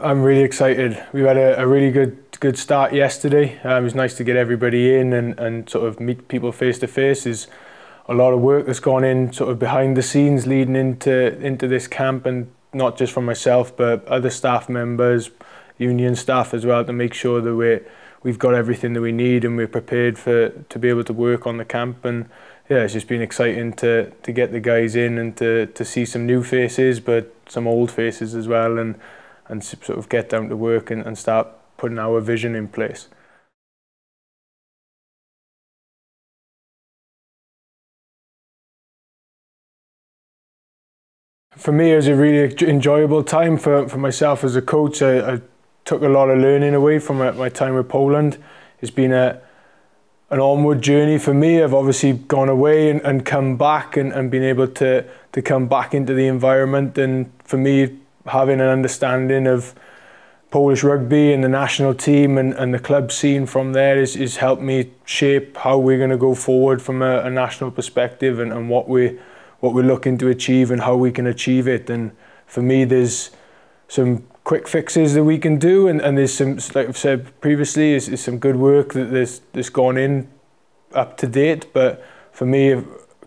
I'm really excited. We had a really good start yesterday. It was nice to get everybody in and sort of meet people face to face. There's a lot of work that's gone in sort of behind the scenes leading into this camp, and not just from myself but other staff members, union staff as well, to make sure that we've got everything that we need and we're prepared to be able to work on the camp. And yeah, it's just been exciting to get the guys in and to see some new faces but some old faces as well, and sort of get down to work and start putting our vision in place. For me, it was a really enjoyable time for myself as a coach. I took a lot of learning away from my time with Poland. It's been an onward journey for me. I've obviously gone away and come back and been able to come back into the environment, and for me, having an understanding of Polish rugby and the national team and the club scene from there is helped me shape how we're going to go forward from a national perspective, and what we're looking to achieve and how we can achieve it. And for me, there's some quick fixes that we can do, and there's some, like I've said previously, is some good work that's gone in up to date. But for me,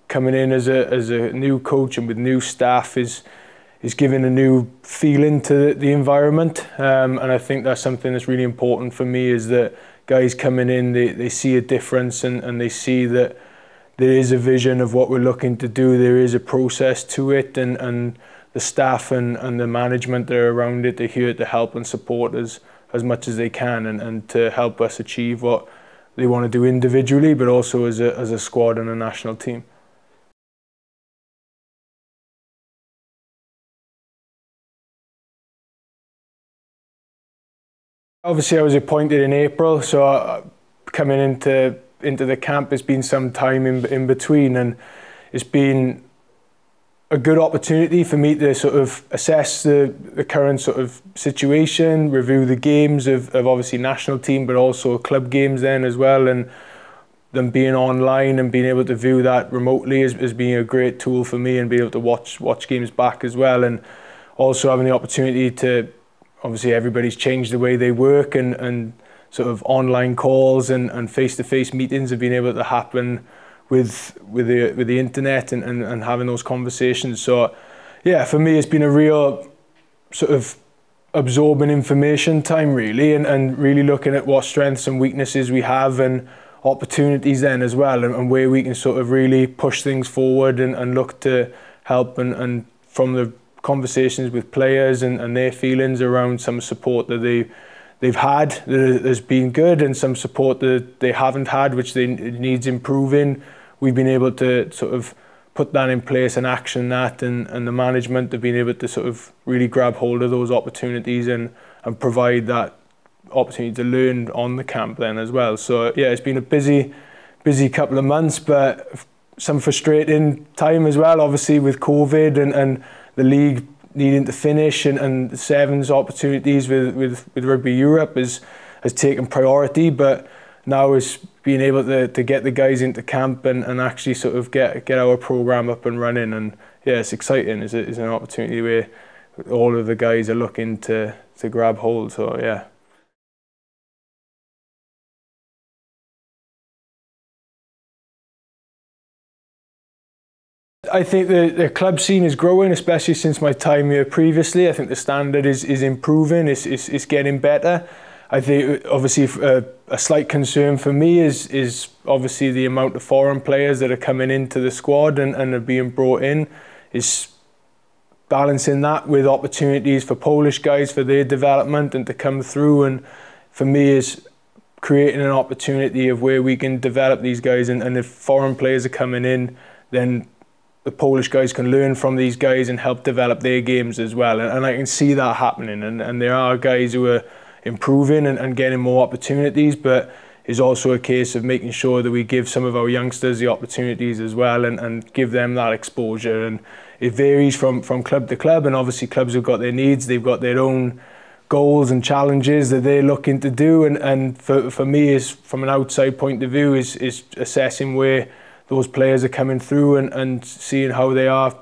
coming in as a new coach and with new staff is giving a new feeling to the environment, and I think that's something that's really important for me, is that guys coming in, they see a difference and they see that there is a vision of what we're looking to do, there is a process to it, and the staff and the management that are around it, they're here to help and support us as much as they can, and to help us achieve what they want to do individually but also as a squad and a national team. Obviously, I was appointed in April, so coming into the camp, it's been some time in between, and it's been a good opportunity for me to sort of assess the current sort of situation, review the games of obviously national team, but also club games then as well, and them being online and being able to view that remotely has been a great tool for me, and being able to watch games back as well, and also having the opportunity to, obviously everybody's changed the way they work, and sort of online calls and face-to-face meetings have been able to happen with the internet and having those conversations. So yeah, for me it's been a real sort of absorbing information time really, and really looking at what strengths and weaknesses we have and opportunities then as well, and where we can sort of really push things forward and look to help, and from the conversations with players and their feelings around some support that they've had that has been good, and some support that they haven't had which needs improving. We've been able to sort of put that in place and action that, and the management have been able to sort of really grab hold of those opportunities and provide that opportunity to learn on the camp then as well. So yeah, it's been a busy couple of months, but some frustrating time as well, obviously with COVID and the league needing to finish, and the sevens opportunities with Rugby Europe has taken priority. But now it's being able to get the guys into camp and actually sort of get our programme up and running, and yeah, it's exciting. It's an opportunity where all of the guys are looking to grab hold, so yeah. I think the club scene is growing, especially since my time here previously. I think the standard is improving, it's getting better. I think obviously a slight concern for me is obviously the amount of foreign players that are coming into the squad and are being brought in, is balancing that with opportunities for Polish guys for their development and to come through, and for me is creating an opportunity of where we can develop these guys, and if foreign players are coming in, then the Polish guys can learn from these guys and help develop their games as well. And I can see that happening. And there are guys who are improving and getting more opportunities, but it's also a case of making sure that we give some of our youngsters the opportunities as well, and give them that exposure. And it varies from club to club, and obviously clubs have got their needs, they've got their own goals and challenges that they're looking to do. And for me, is from an outside point of view, is assessing where those players are coming through and seeing how they are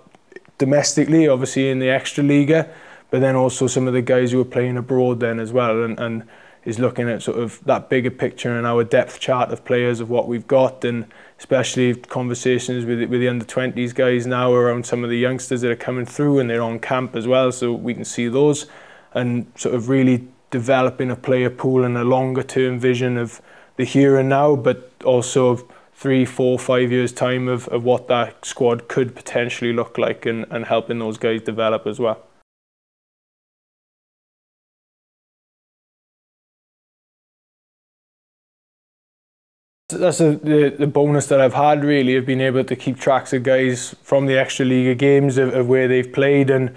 domestically, obviously in the Extraliga, but then also some of the guys who are playing abroad then as well, and is looking at sort of that bigger picture and our depth chart of players of what we've got, and especially conversations with the under-20s guys now around some of the youngsters that are coming through, and they're on camp as well, so we can see those, and sort of really developing a player pool and a longer term vision of the here and now, but also 3, 4, 5 years time of what that squad could potentially look like, and helping those guys develop as well. That's the bonus that I've had, really, of being able to keep tracks of guys from the extra league games of where they've played, and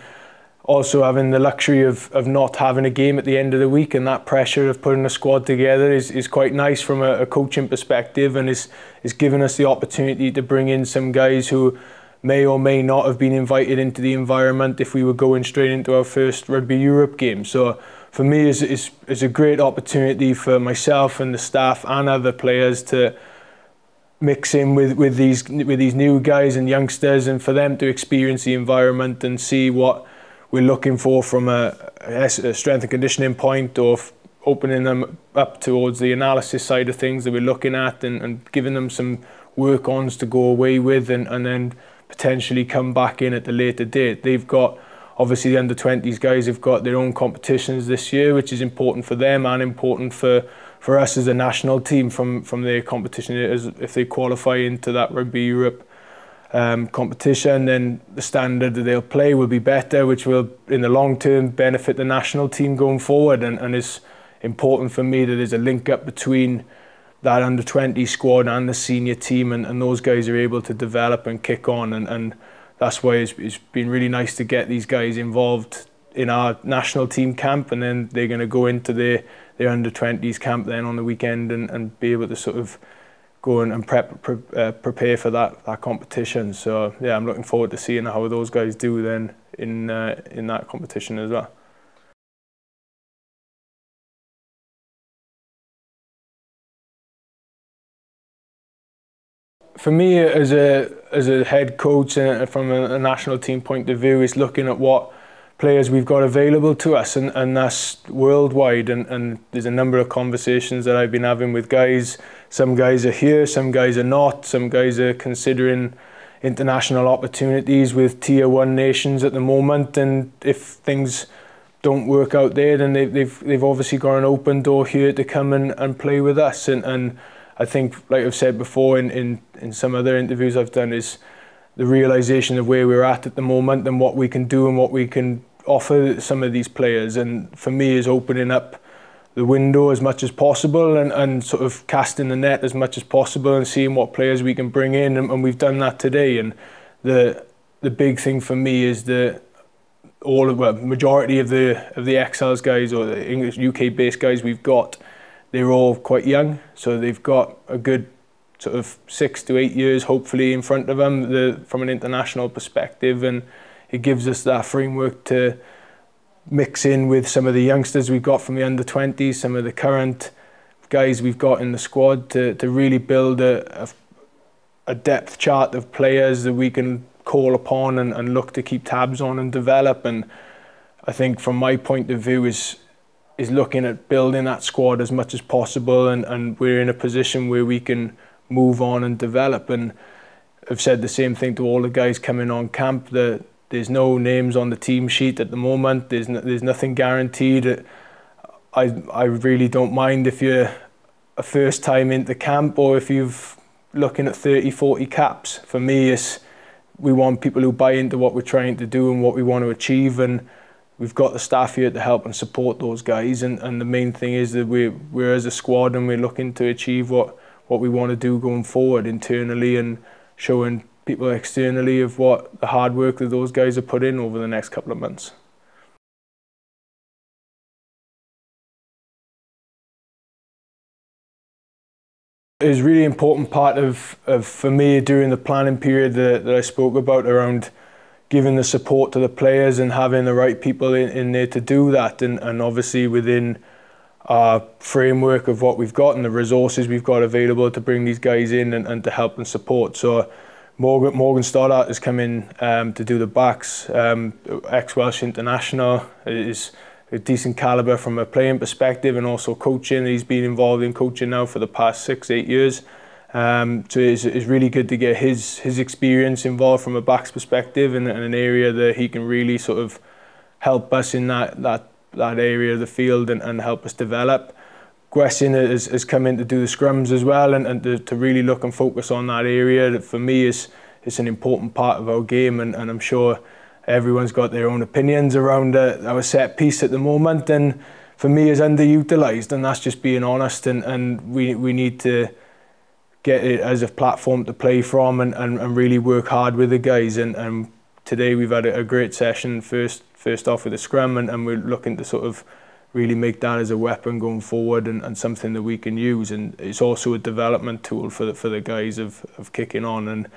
also having the luxury of not having a game at the end of the week, and that pressure of putting a squad together is quite nice from a coaching perspective, and is given us the opportunity to bring in some guys who may or may not have been invited into the environment if we were going straight into our first Rugby Europe game. So for me, it's a great opportunity for myself and the staff and other players to mix in with these new guys and youngsters, and for them to experience the environment and see what we're looking for from a strength and conditioning point, or opening them up towards the analysis side of things that we're looking at, and giving them some work-ons to go away with, and then potentially come back in at a later date. They've got, obviously the under-20s guys have got their own competitions this year, which is important for them and important for us as a national team from their competition. If they qualify into that Rugby Europe competition, then the standard that they'll play will be better, which will in the long term benefit the national team going forward, and it's important for me that there's a link up between that under-20 squad and the senior team, and those guys are able to develop and kick on, and that's why it's been really nice to get these guys involved in our national team camp, and then they're going to go into their under-20s camp then on the weekend, and be able to sort of go and prepare for that competition. So yeah, I'm looking forward to seeing how those guys do then in that competition as well. For me, as a head coach and from a national team point of view, is looking at what players we've got available to us, and that's worldwide, and there's a number of conversations that I've been having with guys. Some guys are here, some guys are not, some guys are considering international opportunities with tier 1 nations at the moment, and if things don't work out there, then they've obviously got an open door here to come and play with us, and I think, like I've said before in some other interviews I've done, is the realisation of where we're at the moment and what we can do and what we can offer some of these players. And for me, is opening up the window as much as possible, and sort of casting the net as much as possible, and seeing what players we can bring in, and we've done that today. And the big thing for me is majority of the Excels guys, or the English UK based guys we've got, they're all quite young, so they've got a good sort of 6 to 8 years hopefully in front of them from an international perspective, and it gives us that framework to mix in with some of the youngsters we've got from the under-20s, some of the current guys we've got in the squad, to really build a depth chart of players that we can call upon and look to keep tabs on and develop. And I think from my point of view is looking at building that squad as much as possible, and we're in a position where we can move on and develop. And I've said the same thing to all the guys coming on camp, that there's no names on the team sheet at the moment. There's nothing guaranteed. I really don't mind if you're a first time into camp, or if you've looking at 30, 40 caps. For me, we want people who buy into what we're trying to do and what we want to achieve, and we've got the staff here to help and support those guys. And the main thing is that we're as a squad, and we're looking to achieve what we want to do going forward internally, and showing people externally of what the hard work that those guys have put in over the next couple of months. It was a really important part of for me during the planning period that I spoke about, around giving the support to the players and having the right people in there to do that, and obviously within our framework of what we've got and the resources we've got available to bring these guys in and to help and support. So Morgan Stoddart has come in to do the backs, ex-Welsh international, is a decent calibre from a playing perspective and also coaching. He's been involved in coaching now for the past 6-8 years. So it's really good to get his experience involved from a backs perspective in an area that he can really sort of help us in that area of the field and help us develop. Gwesyn has come in to do the scrums as well and to really look and focus on that area. That for me is an important part of our game, and I'm sure everyone's got their own opinions around our set piece at the moment, and for me is underutilised, and that's just being honest, and we need to get it as a platform to play from and really work hard with the guys, and today we've had a great session first off with the scrum, and we're looking to sort of really make that as a weapon going forward and something that we can use, and it's also a development tool for the guys of kicking on. And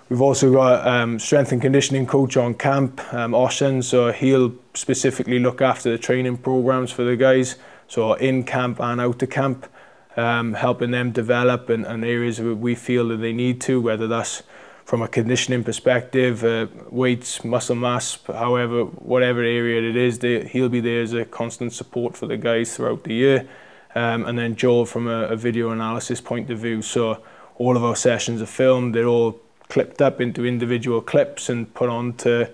we've also got strength and conditioning coach on camp, Oshan, so he'll specifically look after the training programs for the guys, so in camp and out of camp, helping them develop in areas where we feel that they need to, whether that's from a conditioning perspective, weights, muscle mass, however, whatever area it is, he'll be there as a constant support for the guys throughout the year. And then Joel from a video analysis point of view. So all of our sessions are filmed, they're all clipped up into individual clips and put onto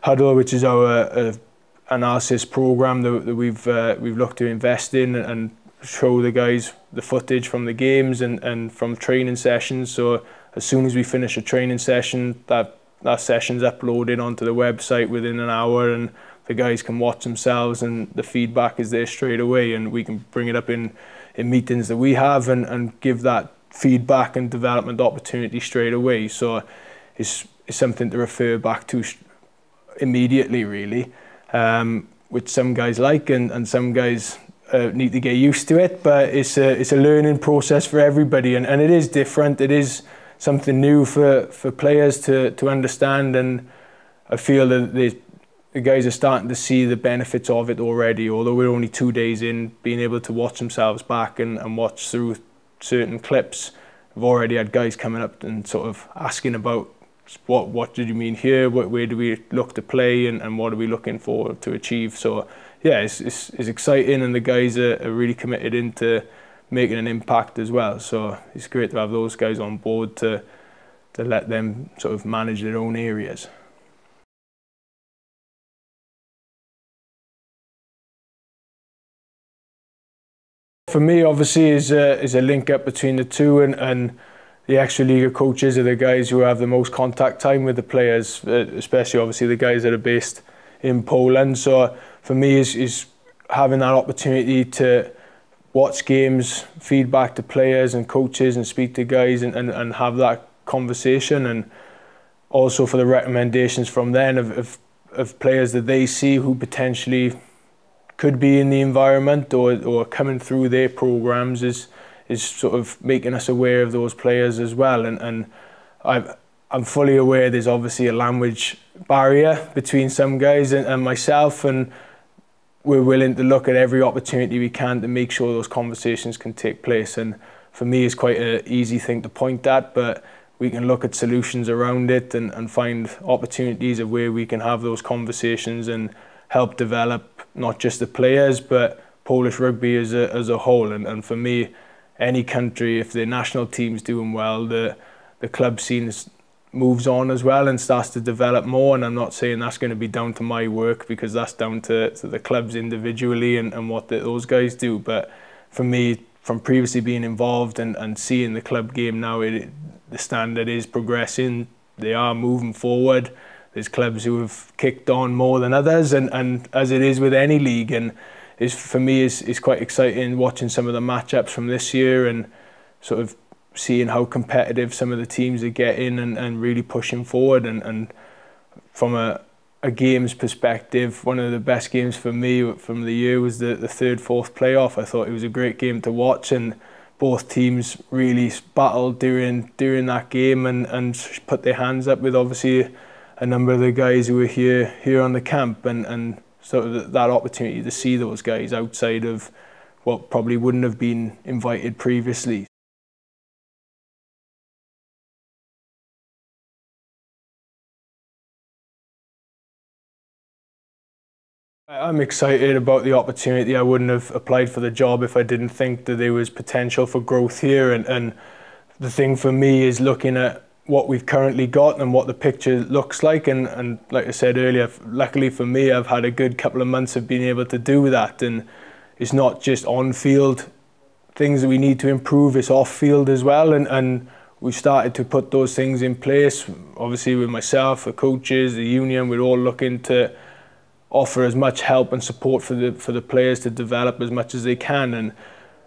Huddle, which is our analysis program that we've looked to invest in and show the guys the footage from the games and from training sessions. So as soon as we finish a training session, that session's uploaded onto the website within an hour, and the guys can watch themselves, and the feedback is there straight away, and we can bring it up in meetings that we have and give that feedback and development opportunity straight away. So it's something to refer back to immediately, really, which some guys like and some guys need to get used to it, but it's a learning process for everybody, and it is different. It is something new for players to understand, and I feel that the guys are starting to see the benefits of it already, although we're only 2 days in, being able to watch themselves back and watch through certain clips. We've already had guys coming up and sort of asking about what did you mean here, where do we look to play, and what are we looking for to achieve. So yeah, it's exciting, and the guys are really committed into making an impact as well. So it's great to have those guys on board to let them sort of manage their own areas. For me, obviously, is a link up between the two, and the extra league coaches are the guys who have the most contact time with the players, especially obviously the guys that are based in Poland. So for me, is having that opportunity to watch games, feedback to players and coaches, and speak to guys and have that conversation, and also for the recommendations from them of players that they see who potentially could be in the environment or coming through their programs is sort of making us aware of those players as well. And I'm fully aware there's obviously a language barrier between some guys and myself, and we're willing to look at every opportunity we can to make sure those conversations can take place. And for me, it's quite an easy thing to point at, but we can look at solutions around it and find opportunities of where we can have those conversations and help develop not just the players, but Polish rugby as a whole. And for me, any country, if their national team's doing well, the club scene moves on as well and starts to develop more. And I'm not saying that's going to be down to my work, because that's down to the clubs individually and what those guys do. But for me, from previously being involved and seeing the club game now, the standard is progressing. They are moving forward. There's clubs who have kicked on more than others, and as it is with any league. And for me is quite exciting watching some of the matchups from this year and sort of seeing how competitive some of the teams are getting and really pushing forward. And from a games perspective, one of the best games for me from the year was the third, fourth playoff. I thought it was a great game to watch, and both teams really battled during that game and put their hands up with obviously a number of the guys who were here on the camp, and sort of that opportunity to see those guys outside of what probably wouldn't have been invited previously. I'm excited about the opportunity. I wouldn't have applied for the job if I didn't think that there was potential for growth here, and the thing for me is looking at what we've currently got and what the picture looks like, and like I said earlier, luckily for me, I've had a good couple of months of being able to do that, and it's not just on field things that we need to improve, it's off field as well, and we've started to put those things in place. Obviously with myself, the coaches, the union, we're all looking to offer as much help and support for the players to develop as much as they can, and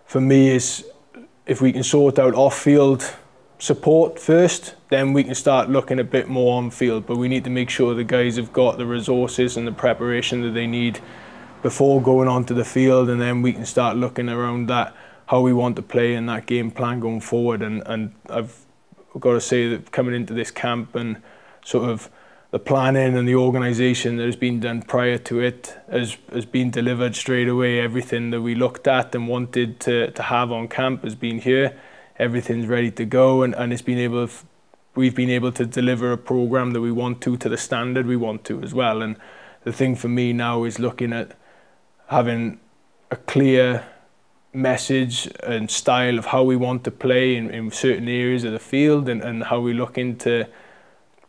for me is if we can sort out off-field support first, then we can start looking a bit more on field, but we need to make sure the guys have got the resources and the preparation that they need before going onto the field, and then we can start looking around that, how we want to play and that game plan going forward. And I've got to say that coming into this camp and sort of the planning and the organisation that has been done prior to it has been delivered straight away. Everything that we looked at and wanted to have on camp has been here. Everything's ready to go, and we've been able to deliver a programme that we want to the standard we want to as well. And the thing for me now is looking at having a clear message and style of how we want to play in certain areas of the field, and how we look into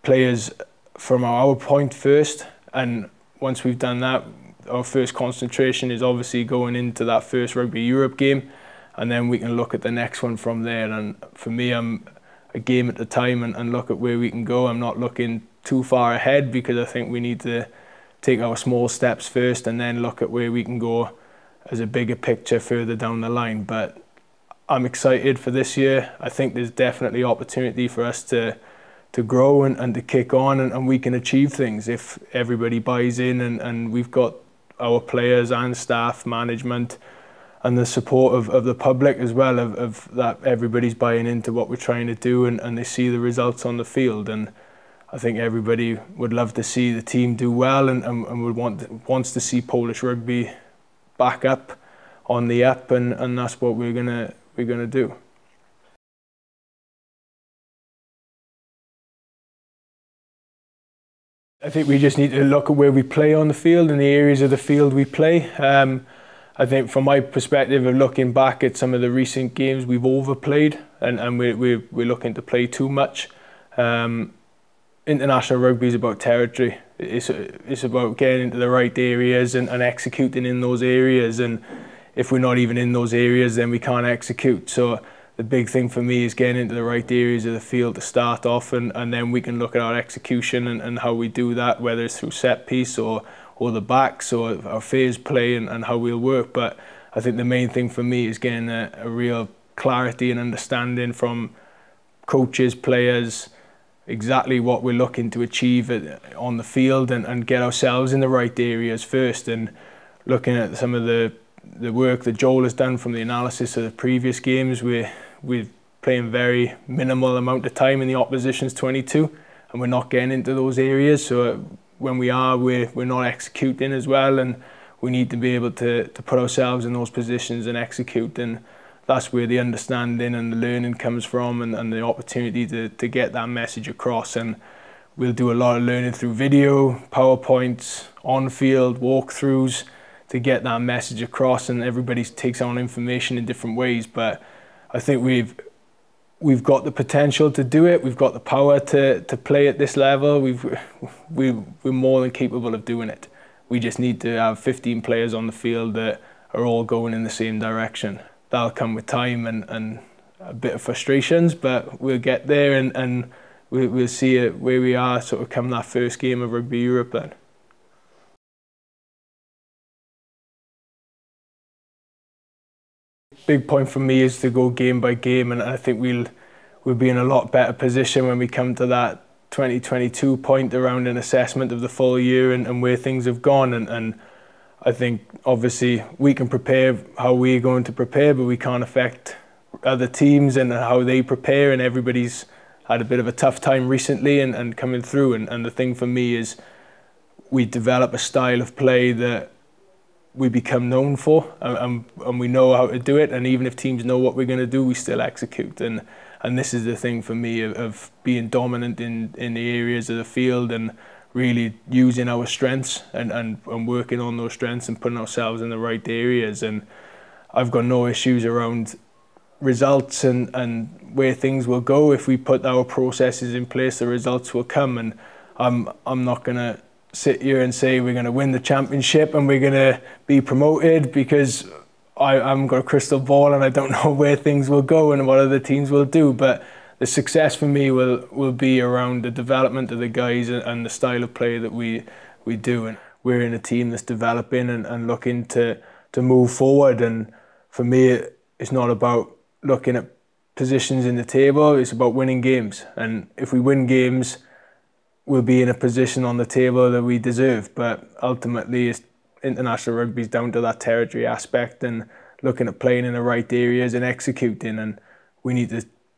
players from our point first. And once we've done that, our first concentration is obviously going into that first Rugby Europe game, and then we can look at the next one from there. And for me, I'm a game at a time and look at where we can go. I'm not looking too far ahead, because I think we need to take our small steps first and then look at where we can go as a bigger picture further down the line. But I'm excited for this year. I think there's definitely opportunity for us to grow and to kick on, and we can achieve things if everybody buys in, and we've got our players and staff, management, and the support of the public as well, of that everybody's buying into what we're trying to do, and they see the results on the field. And I think everybody would love to see the team do well, and wants to see Polish rugby back up on the up, and that's what we're gonna do. I think we just need to look at where we play on the field and the areas of the field we play. I think from my perspective of looking back at some of the recent games, we've overplayed, and we're looking to play too much. International rugby is about territory. It's about getting into the right areas and executing in those areas, and if we're not even in those areas, then we can't execute. So the big thing for me is getting into the right areas of the field to start off, and then we can look at our execution and how we do that, whether it's through set piece or the backs or our phase play, and how we'll work. But I think the main thing for me is getting a real clarity and understanding from coaches, players, exactly what we're looking to achieve on the field, and get ourselves in the right areas first. And looking at some of the work that Joel has done from the analysis of the previous games, we're playing very minimal amount of time in the opposition's 22, and we're not getting into those areas. So when we are, we're not executing as well, and we need to be able to put ourselves in those positions and execute. And that's where the understanding and the learning comes from, and the opportunity to get that message across. And we'll do a lot of learning through video, PowerPoints, on-field walkthroughs, to get that message across, and everybody takes on information in different ways. But I think we've got the potential to do it. We've got the power to play at this level. We're more than capable of doing it. We just need to have 15 players on the field that are all going in the same direction. That'll come with time and a bit of frustrations, but we'll get there, and we'll see it where we are sort of come that first game of Rugby Europe then. Big point for me is to go game by game, and I think we'll be in a lot better position when we come to that 2022 point around an assessment of the full year and where things have gone. And I think obviously we can prepare how we're going to prepare, but we can't affect other teams and how they prepare, and everybody's had a bit of a tough time recently and coming through. And the thing for me is we develop a style of play that we become known for, and we know how to do it, and even if teams know what we're going to do, we still execute. And this is the thing for me of being dominant in the areas of the field and really using our strengths and working on those strengths and putting ourselves in the right areas. And I've got no issues around results and where things will go. If we put our processes in place, the results will come. And I'm not going to sit here and say we're going to win the championship and we're going to be promoted, because I haven't got a crystal ball and I don't know where things will go and what other teams will do. But the success for me will be around the development of the guys and the style of play that we do. And we're in a team that's developing and looking to move forward. And for me, it's not about looking at positions in the table, it's about winning games. And if we win games, we'll be in a position on the table that we deserve. But ultimately, international rugby is down to that territory aspect and looking at playing in the right areas and executing. And we need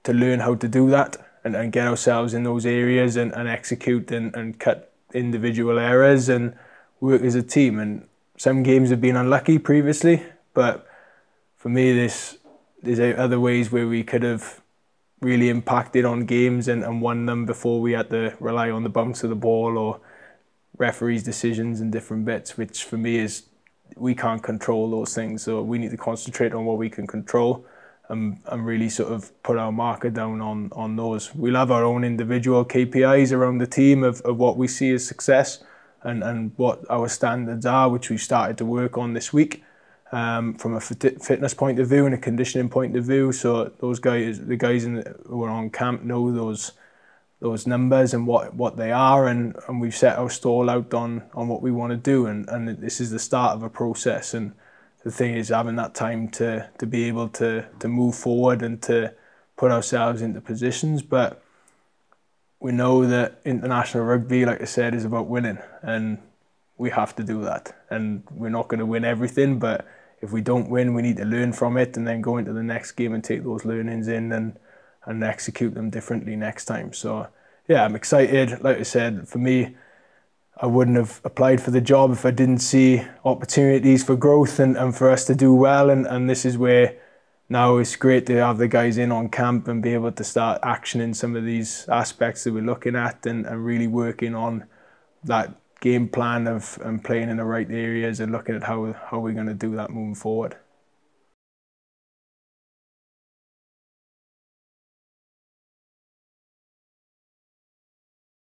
to learn how to do that and get ourselves in those areas and execute and cut individual errors and work as a team. And some games have been unlucky previously, but for me, there's other ways where we could have really impacted on games and won them before we had to rely on the bounce of the ball or referees' decisions and different bits, which for me is, we can't control those things. So we need to concentrate on what we can control and really sort of put our marker down on those. We'll have our own individual KPIs around the team of what we see as success and what our standards are, which we've started to work on this week. From a fitness point of view and a conditioning point of view, so those guys, the guys who are on camp, know those numbers and what they are, and we've set our stall out on what we want to do, and this is the start of a process. And the thing is, having that time to be able to move forward and to put ourselves into positions. But we know that international rugby, like I said, is about winning, and we have to do that. And we're not going to win everything, but if we don't win, we need to learn from it and then go into the next game and take those learnings in and execute them differently next time. So yeah, I'm excited. Like I said, for me, I wouldn't have applied for the job if I didn't see opportunities for growth and for us to do well. And this is where now it's great to have the guys in on camp and be able to start actioning some of these aspects that we're looking at and really working on that game plan of playing in the right areas and looking at how we're going to do that moving forward.